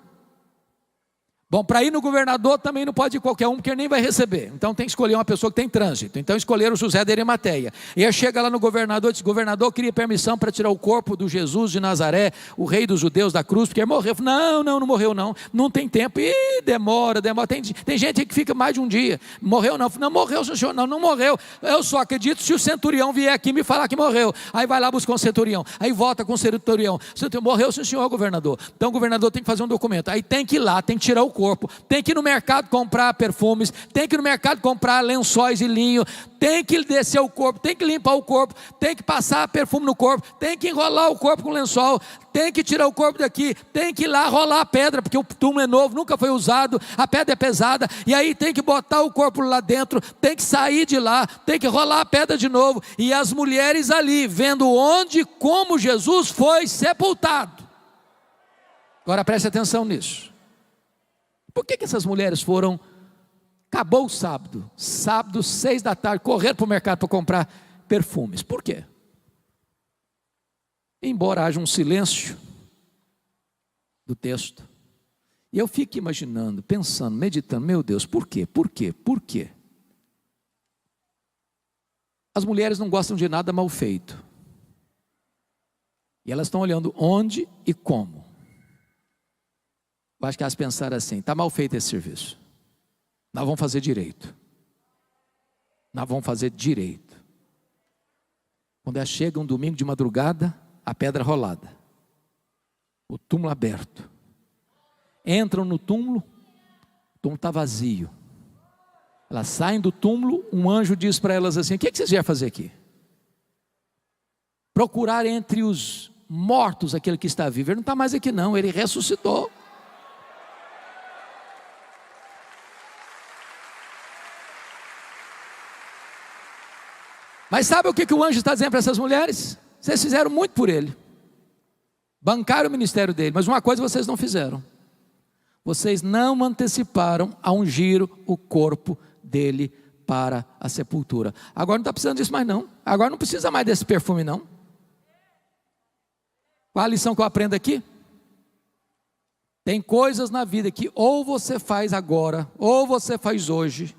[SPEAKER 1] Bom, para ir no governador também não pode ir qualquer um, porque ele nem vai receber. Então tem que escolher uma pessoa que tem trânsito. Então escolheram José de Arimateia. E aí chega lá no governador e diz: governador, queria permissão para tirar o corpo do Jesus de Nazaré, o rei dos judeus da cruz, porque ele morreu. Não morreu não. Não tem tempo. Ih, demora. Tem gente que fica mais de um dia. Morreu não. Não morreu, senhor. Não morreu. Eu só acredito se o centurião vier aqui me falar que morreu. Aí vai lá buscar um centurião. Aí volta com o centurião. Morreu, senhor governador. Então o governador tem que fazer um documento. Aí tem que ir lá, tem que tirar o corpo, tem que ir no mercado comprar perfumes, tem que ir no mercado comprar lençóis e linho, tem que descer o corpo, tem que limpar o corpo, tem que passar perfume no corpo, tem que enrolar o corpo com lençol, tem que tirar o corpo daqui, tem que ir lá rolar a pedra, porque o túmulo é novo, nunca foi usado, a pedra é pesada, e aí tem que botar o corpo lá dentro, tem que sair de lá, tem que rolar a pedra de novo, e as mulheres ali, vendo onde e como Jesus foi sepultado. Agora preste atenção nisso. Por que essas mulheres foram? Acabou o sábado, 6 da tarde, correram para o mercado para comprar perfumes. Por quê? Embora haja um silêncio do texto, e eu fico imaginando, pensando, meditando: meu Deus, por quê? Por quê? Por quê? As mulheres não gostam de nada mal feito, e elas estão olhando onde e como. Eu acho que elas pensaram assim: está mal feito esse serviço, nós vamos fazer direito. Quando elas chegam domingo de madrugada, a pedra rolada, o túmulo aberto, entram no túmulo, o túmulo está vazio. Elas saem do túmulo, um anjo diz para elas assim: o que vocês vieram fazer aqui? Procurar entre os mortos aquele que está vivo. Ele não está mais aqui não, ele ressuscitou. Mas sabe o que o anjo está dizendo para essas mulheres? Vocês fizeram muito por ele, bancaram o ministério dele, mas uma coisa vocês não fizeram: vocês não anteciparam a ungir o corpo dele para a sepultura. Agora não está precisando disso mais não, agora não precisa mais desse perfume não. Qual a lição que eu aprendo aqui? Tem coisas na vida que ou você faz agora, ou você faz hoje,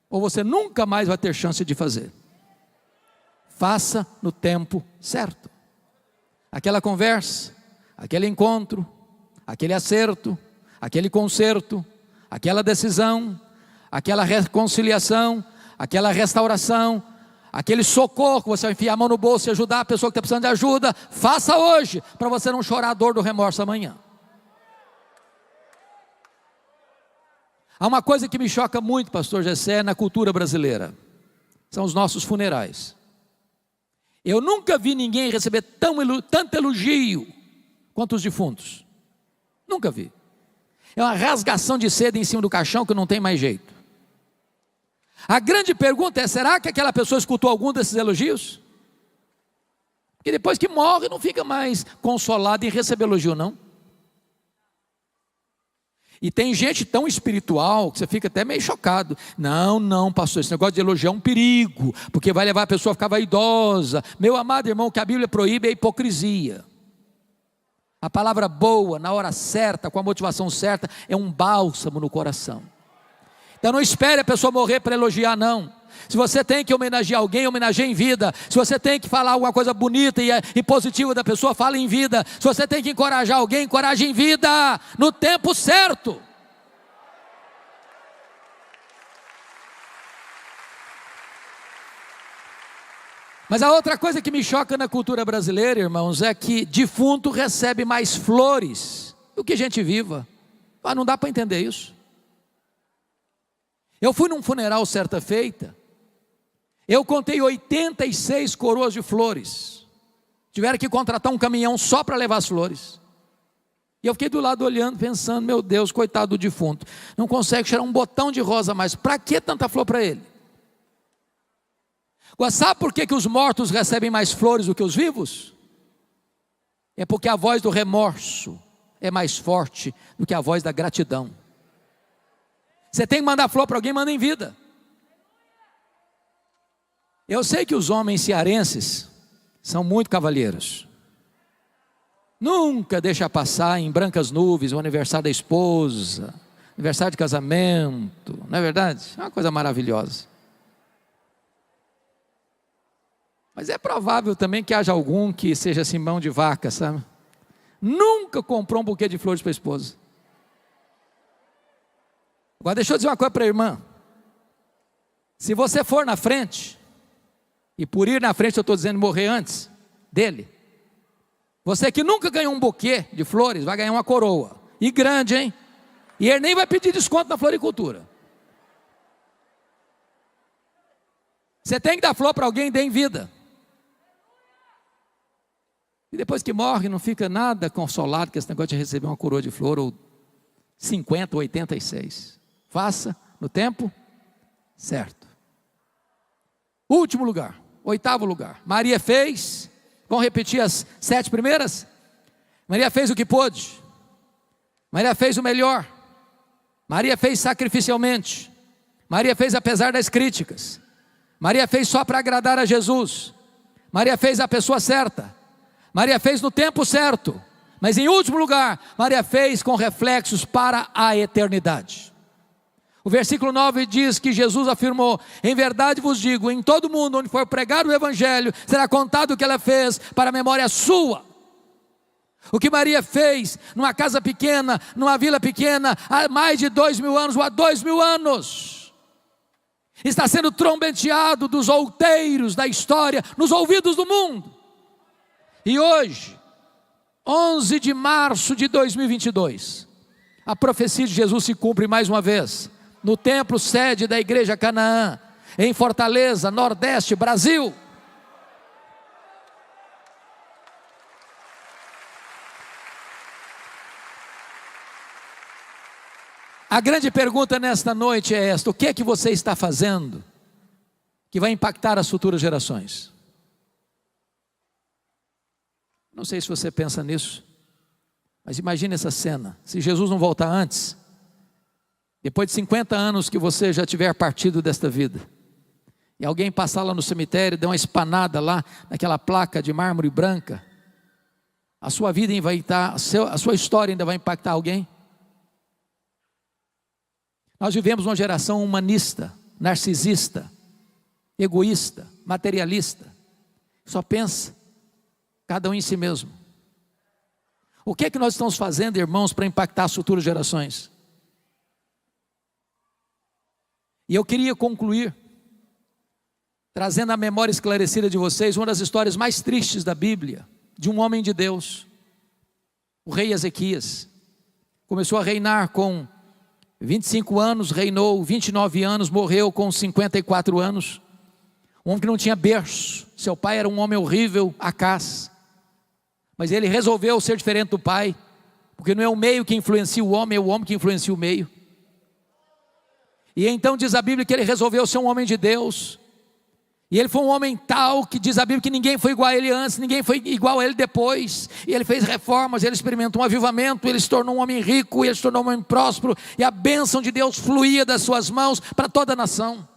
[SPEAKER 1] ou você nunca mais vai ter chance de fazer. Faça no tempo certo. Aquela conversa, aquele encontro, aquele acerto, aquele conserto, aquela decisão, aquela reconciliação, aquela restauração, aquele socorro, que você vai enfiar a mão no bolso e ajudar a pessoa que está precisando de ajuda. Faça hoje, para você não chorar a dor do remorso amanhã. Há uma coisa que me choca muito, pastor Gessé, na cultura brasileira: são os nossos funerais. Eu nunca vi ninguém receber tanto elogio quanto os defuntos. Nunca vi. É uma rasgação de seda em cima do caixão que não tem mais jeito. A grande pergunta é: será que aquela pessoa escutou algum desses elogios? Porque depois que morre não fica mais consolado em receber elogio não. E tem gente tão espiritual que você fica até meio chocado. Não, pastor, esse negócio de elogiar é um perigo, porque vai levar a pessoa a ficar vaidosa. Meu amado irmão, o que a Bíblia proíbe é a hipocrisia. A palavra boa, na hora certa, com a motivação certa, é um bálsamo no coração. Então não espere a pessoa morrer para elogiar não. Se você tem que homenagear alguém, homenageie em vida. Se você tem que falar alguma coisa bonita e positiva da pessoa, fale em vida. Se você tem que encorajar alguém, encoraje em vida, no tempo certo. Mas a outra coisa que me choca na cultura brasileira, irmãos, é que defunto recebe mais flores do que gente viva. Mas não dá para entender isso. Eu fui num funeral certa feita, eu contei 86 coroas de flores. Tiveram que contratar um caminhão só para levar as flores. E eu fiquei do lado olhando, pensando, meu Deus, coitado do defunto, não consegue tirar um botão de rosa mais. Para que tanta flor para ele? Agora, sabe por que os mortos recebem mais flores do que os vivos? É porque a voz do remorso é mais forte do que a voz da gratidão. Você tem que mandar flor para alguém, manda em vida. Eu sei que os homens cearenses são muito cavalheiros. Nunca deixa passar em brancas nuvens o aniversário da esposa, aniversário de casamento, não é verdade? É uma coisa maravilhosa. Mas é provável também que haja algum que seja assim mão de vaca, sabe? Nunca comprou um buquê de flores para a esposa. Agora deixa eu dizer uma coisa para a irmã. Se você for na frente, e por ir na frente eu estou dizendo morrer antes dele, você que nunca ganhou um buquê de flores, vai ganhar uma coroa. E grande, hein? E ele nem vai pedir desconto na floricultura. Você tem que dar flor para alguém, dê em vida. E depois que morre, não fica nada consolado com esse negócio de receber uma coroa de flor, ou 50 ou 86. Faça no tempo certo. Último lugar, 8º lugar. Maria fez, vamos repetir as 7 primeiras? Maria fez o que pôde. Maria fez o melhor. Maria fez sacrificialmente. Maria fez apesar das críticas. Maria fez só para agradar a Jesus. Maria fez a pessoa certa. Maria fez no tempo certo. Mas em último lugar, Maria fez com reflexos para a eternidade. O versículo 9 diz que Jesus afirmou: em verdade vos digo, em todo mundo onde for pregado o evangelho, será contado o que ela fez para a memória sua. O que Maria fez numa casa pequena, numa vila pequena, há mais de 2000 anos, ou há 2000 anos, está sendo trombeteado dos outeiros da história, nos ouvidos do mundo. E hoje, 11 de março de 2022, a profecia de Jesus se cumpre mais uma vez, no templo sede da igreja Canaã, em Fortaleza, Nordeste, Brasil. A grande pergunta nesta noite é esta: o que é que você está fazendo que vai impactar as futuras gerações? Não sei se você pensa nisso, mas imagine essa cena, se Jesus não voltar antes, depois de 50 anos que você já tiver partido desta vida, e alguém passar lá no cemitério, der uma espanada lá, naquela placa de mármore branca, a sua vida vai estar, a sua história ainda vai impactar alguém? Nós vivemos uma geração humanista, narcisista, egoísta, materialista, só pensa cada um em si mesmo. O que é que nós estamos fazendo, irmãos, para impactar as futuras gerações? E eu queria concluir trazendo à memória esclarecida de vocês uma das histórias mais tristes da Bíblia, de um homem de Deus, o rei Ezequias. Começou a reinar com 25 anos, reinou 29 anos, morreu com 54 anos. Um homem que não tinha berço, seu pai era um homem horrível, Acás. Mas ele resolveu ser diferente do pai, porque não é o meio que influencia o homem, é o homem que influencia o meio. E então diz a Bíblia que ele resolveu ser um homem de Deus. E ele foi um homem tal que diz a Bíblia que ninguém foi igual a ele antes, ninguém foi igual a ele depois. E ele fez reformas, ele experimentou um avivamento, ele se tornou um homem rico, ele se tornou um homem próspero. E a bênção de Deus fluía das suas mãos para toda a nação.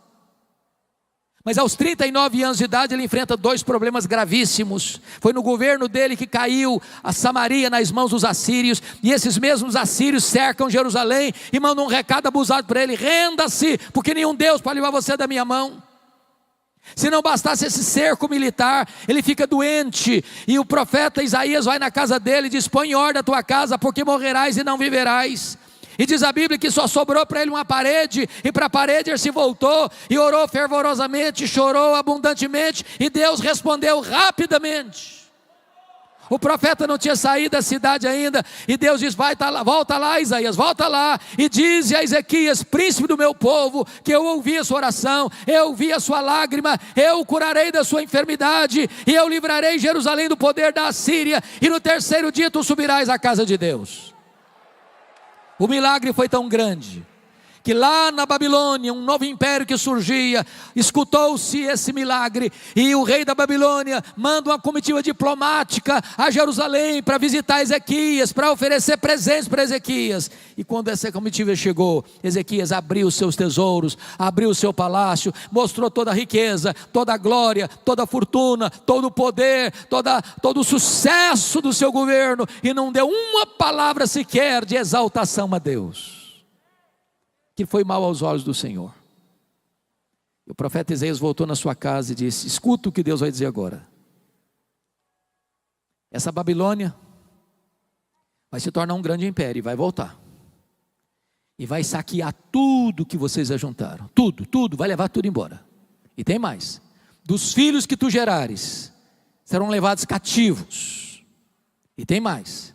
[SPEAKER 1] Mas aos 39 anos de idade ele enfrenta 2 problemas gravíssimos. Foi no governo dele que caiu a Samaria nas mãos dos assírios. E esses mesmos assírios cercam Jerusalém e mandam um recado abusado para ele: renda-se, porque nenhum Deus pode livrar você da minha mão. Se não bastasse esse cerco militar, ele fica doente, e o profeta Isaías vai na casa dele e diz: põe em ordem a tua casa, porque morrerás e não viverás. E diz a Bíblia que só sobrou para ele uma parede, e para a parede ele se voltou, e orou fervorosamente, chorou abundantemente, e Deus respondeu rapidamente. O profeta não tinha saído da cidade ainda, e Deus diz: volta lá, Isaías, volta lá, e diz a Ezequias, príncipe do meu povo, que eu ouvi a sua oração, eu ouvi a sua lágrima, eu o curarei da sua enfermidade, e eu livrarei Jerusalém do poder da Assíria, e no terceiro dia tu subirás à casa de Deus. O milagre foi tão grande, que lá na Babilônia, um novo império que surgia, escutou-se esse milagre, e o rei da Babilônia manda uma comitiva diplomática a Jerusalém para visitar Ezequias, para oferecer presentes para Ezequias. E quando essa comitiva chegou, Ezequias abriu os seus tesouros, abriu o seu palácio, mostrou toda a riqueza, toda a glória, toda a fortuna, todo o poder, todo o sucesso do seu governo, e não deu uma palavra sequer de exaltação a Deus, que foi mal aos olhos do Senhor. O profeta Isaías voltou na sua casa e disse: escuta o que Deus vai dizer agora. Essa Babilônia vai se tornar um grande império e vai voltar, e vai saquear tudo que vocês ajuntaram, tudo, vai levar tudo embora. E tem mais: dos filhos que tu gerares serão levados cativos. E tem mais: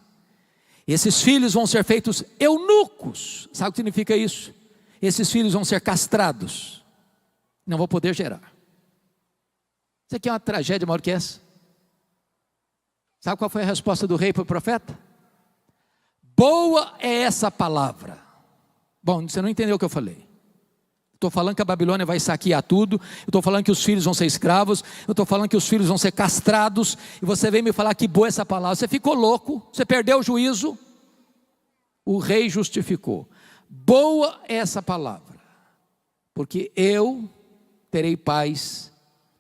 [SPEAKER 1] esses filhos vão ser feitos eunucos. Sabe o que significa isso? Esses filhos vão ser castrados, não vão poder gerar. Isso aqui é uma tragédia maior que essa. Sabe qual foi a resposta do rei para o profeta? Boa é essa palavra. Bom, você não entendeu o que eu falei. Estou falando que a Babilônia vai saquear tudo, eu estou falando que os filhos vão ser escravos, eu estou falando que os filhos vão ser castrados, e você vem me falar que boa essa palavra. Você ficou louco, você perdeu o juízo. O rei justificou: boa é essa palavra, porque eu terei paz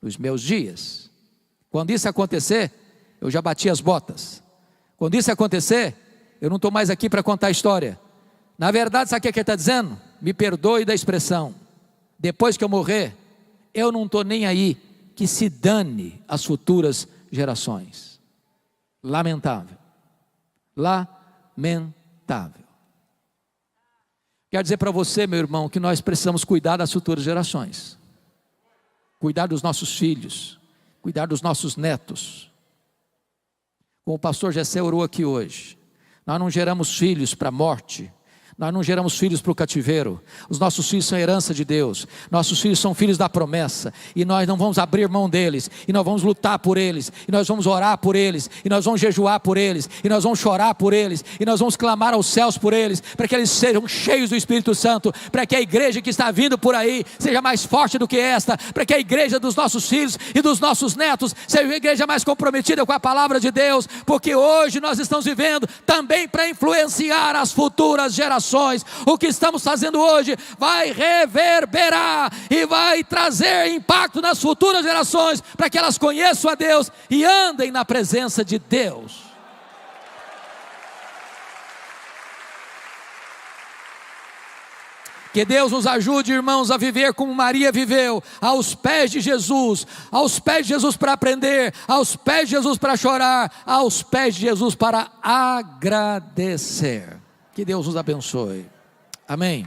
[SPEAKER 1] nos meus dias. Quando isso acontecer, eu já bati as botas. Quando isso acontecer, eu não estou mais aqui para contar a história. Na verdade, sabe o que ele está dizendo? Me perdoe da expressão: depois que eu morrer, eu não estou nem aí, que se dane as futuras gerações. Lamentável, lamentável. Quero dizer para você, meu irmão, que nós precisamos cuidar das futuras gerações, cuidar dos nossos filhos, cuidar dos nossos netos. Como o pastor Gessé orou aqui hoje, nós não geramos filhos para a morte, nós não geramos filhos para o cativeiro. Os nossos filhos são herança de Deus, nossos filhos são filhos da promessa, e nós não vamos abrir mão deles, e nós vamos lutar por eles, e nós vamos orar por eles, e nós vamos jejuar por eles, e nós vamos chorar por eles, e nós vamos clamar aos céus por eles, para que eles sejam cheios do Espírito Santo, para que a igreja que está vindo por aí seja mais forte do que esta, para que a igreja dos nossos filhos e dos nossos netos seja uma igreja mais comprometida com a palavra de Deus, porque hoje nós estamos vivendo também para influenciar as futuras gerações. O que estamos fazendo hoje vai reverberar e vai trazer impacto nas futuras gerações, para que elas conheçam a Deus e andem na presença de Deus. Que Deus nos ajude, irmãos, a viver como Maria viveu, aos pés de Jesus para aprender, aos pés de Jesus para chorar, aos pés de Jesus para agradecer. Que Deus nos abençoe. Amém.